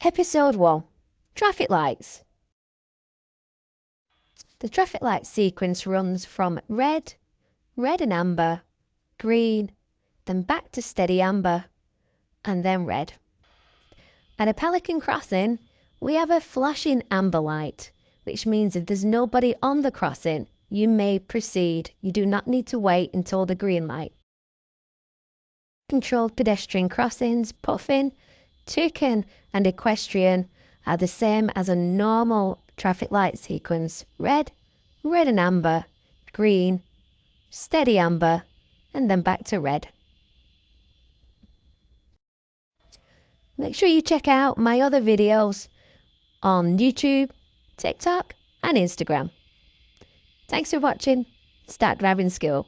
Episode 1. Traffic lights. The traffic light sequence runs from red, red and amber, green, then back to steady amber, and then red. At a pelican crossing, we have a flashing amber light, which means if there's nobody on the crossing, you may proceed. You do not need to wait until the green light. Controlled pedestrian crossings, puffin, toucan and equestrian are the same as a normal traffic light sequence. Red, red and amber, green, steady amber, and then back to red. Make sure you check out my other videos on YouTube, TikTok and Instagram. Thanks for watching Start Driving School.